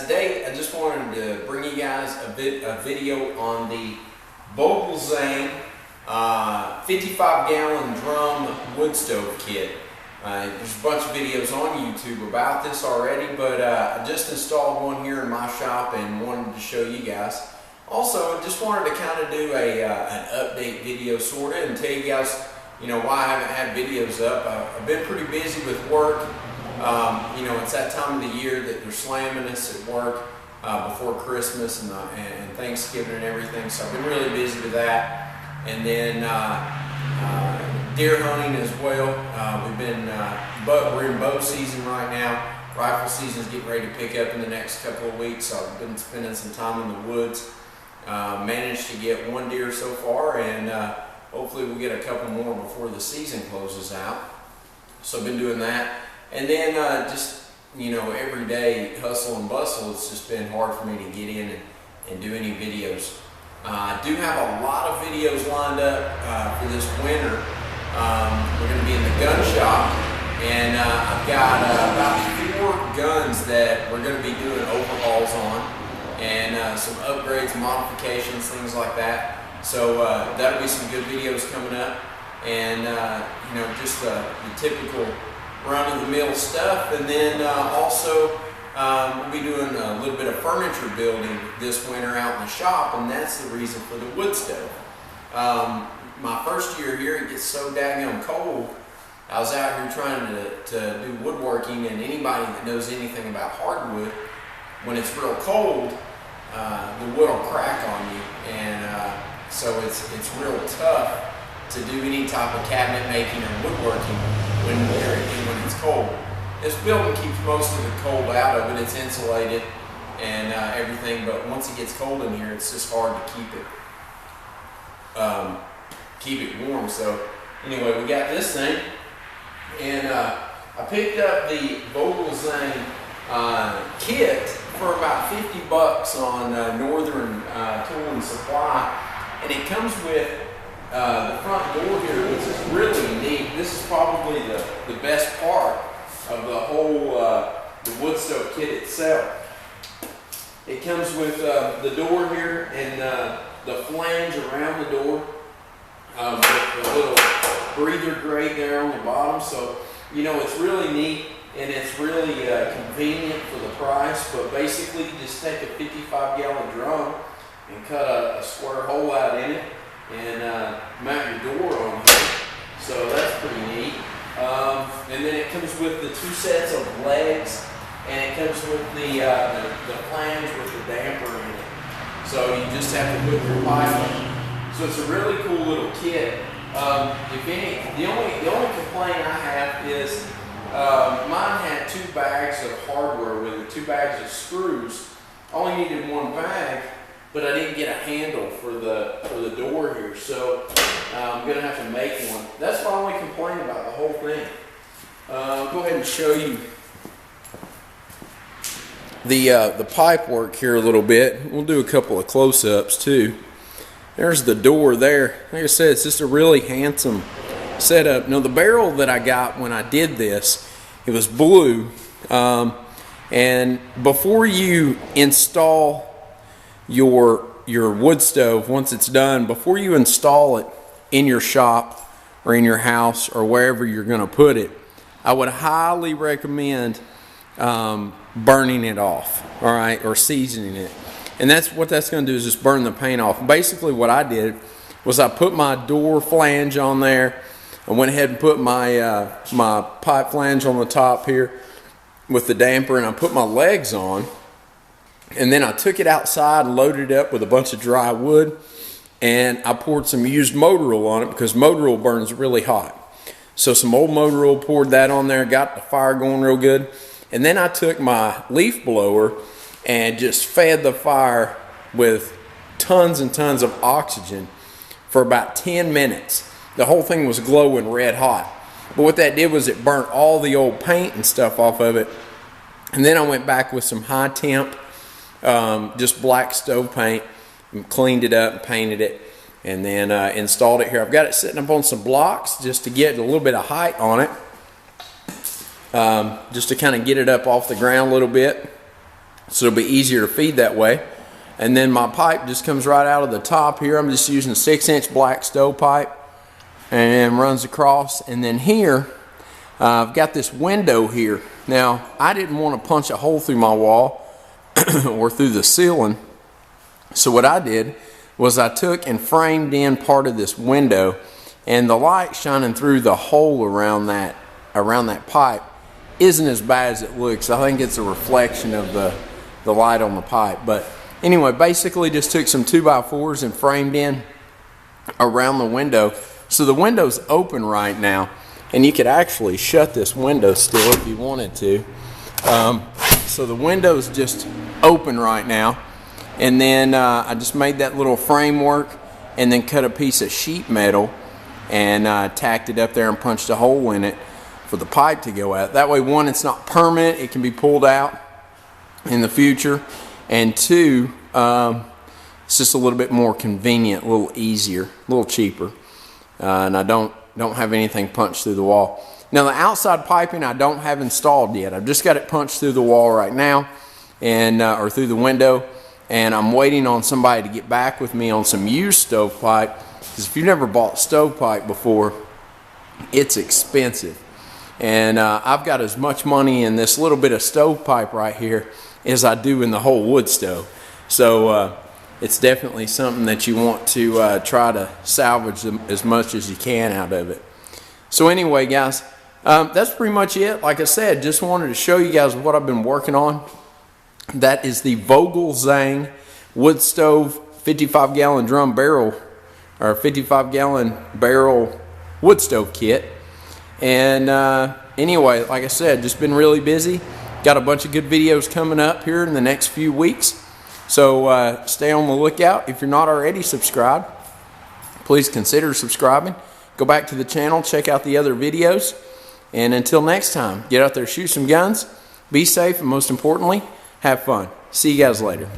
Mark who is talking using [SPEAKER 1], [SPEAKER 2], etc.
[SPEAKER 1] today I just wanted to bring you guys a video on the Vogelzang 55-gallon drum wood stove kit. There's a bunch of videos on YouTube about this already, but I just installed one here in my shop and wanted to show you guys. Also, I just wanted to kind of do an update video sort of and tell you guys, why I haven't had videos up. I've been pretty busy with work. It's that time of the year that they're slamming us at work before Christmas and Thanksgiving and everything, so I've been really busy with that. And then deer hunting as well. We're in bow season right now. Rifle season is getting ready to pick up in the next couple of weeks, so I've been spending some time in the woods. Managed to get one deer so far, and hopefully we'll get a couple more before the season closes out. So I've been doing that. And then every day hustle and bustle, it's just been hard for me to get in and do any videos. I do have a lot of videos lined up for this winter. We're going to be in the gun shop, and I've got about 4 guns that we're going to be doing overhauls on, and some upgrades, modifications, things like that. So that'll be some good videos coming up, and just the typical run-of-the-mill stuff. And then also we'll be doing a little bit of furniture building this winter out in the shop, and that's the reason for the wood stove. My first year here, it gets so daggone cold. I was out here trying to do woodworking, and anybody that knows anything about hardwood, when it's real cold, the wood will crack on you, and so it's real tough to do any type of cabinet making or woodworking when it's cold. This building keeps most of the cold out of it. It's insulated and everything, but once it gets cold in here, it's just hard to keep it warm. So anyway, we got this thing, and I picked up the Vogelzang kit for about 50 bucks on Northern Tool and Supply, and it comes with the front door here, which is really neat. This is probably the best part of the whole the wood stove kit itself. It comes with the door here and the flange around the door with a little breather grate there on the bottom. So it's really neat, and it's really convenient for the price. But basically, you just take a 55-gallon drum and cut a square hole out in it and mount your door on here. So that's pretty neat. And then it comes with the 2 sets of legs, and it comes with the flange with the damper in it. So you just have to put your pipe on. So it's a really cool little kit. The only complaint I have is mine had 2 bags of hardware with it, 2 bags of screws. I only needed 1 bag, but I didn't get a handle for the door here, so I'm gonna have to make one. That's my only complaint about the whole thing. I'll go ahead and show you the pipe work here a little bit. We'll do a couple of close-ups too. There's the door there. Like I said, it's just a really handsome setup. Now the barrel that I got when I did this, it was blue, and before you install your wood stove, once it's done, before you install it in your shop or in your house or wherever you're going to put it, I would highly recommend burning it off, all right, or seasoning it. And that's what that's going to do, is just burn the paint off. Basically what I did was I put my door flange on there. I went ahead and put my my pipe flange on the top here with the damper, and I put my legs on. And then I took it outside and loaded it up with a bunch of dry wood, and I poured some used motor oil on it because motor oil burns really hot. So some old motor oil, poured that on there, got the fire going real good. And then I took my leaf blower and just fed the fire with tons and tons of oxygen for about 10 minutes. The whole thing was glowing red hot. But what that did was it burnt all the old paint and stuff off of it. And then I went back with some high temp just black stove paint and cleaned it up and painted it, and then installed it here. I've got it sitting up on some blocks just to get a little bit of height on it, just to kind of get it up off the ground a little bit. so it'll be easier to feed that way. And then my pipe just comes right out of the top here. I'm just using a 6-inch black stovepipe and runs across. And then here, I've got this window here. Now, I didn't want to punch a hole through my wall or through the ceiling. So what I did was I took and framed in part of this window, and the light shining through the hole around that pipe isn't as bad as it looks. I think it's a reflection of the light on the pipe. But anyway, basically just took some 2x4s and framed in around the window. So the window's open right now, and you could actually shut this window still if you wanted to. So the window's just open right now. And then I just made that little framework and then cut a piece of sheet metal and tacked it up there and punched a hole in it for the pipe to go out. That way, one, it's not permanent, it can be pulled out in the future, and two, it's just a little bit more convenient, a little easier, a little cheaper, and I don't have anything punched through the wall. Now the outside piping I don't have installed yet. I've just got it punched through the wall right now, and or through the window, and I'm waiting on somebody to get back with me on some used stovepipe, because if you've never bought stovepipe before, it's expensive. And I've got as much money in this little bit of stovepipe right here as I do in the whole wood stove. So it's definitely something that you want to try to salvage as much as you can out of it. So anyway, guys, that's pretty much it. Like I said, just wanted to show you guys what I've been working on. That is the Vogelzang wood stove 55-gallon drum barrel, or 55-gallon barrel wood stove kit. And anyway, like I said, just been really busy. Got a bunch of good videos coming up here in the next few weeks. So stay on the lookout. If you're not already subscribed, please consider subscribing. Go back to the channel, check out the other videos. And until next time, get out there, shoot some guns, be safe, and most importantly, have fun. See you guys later.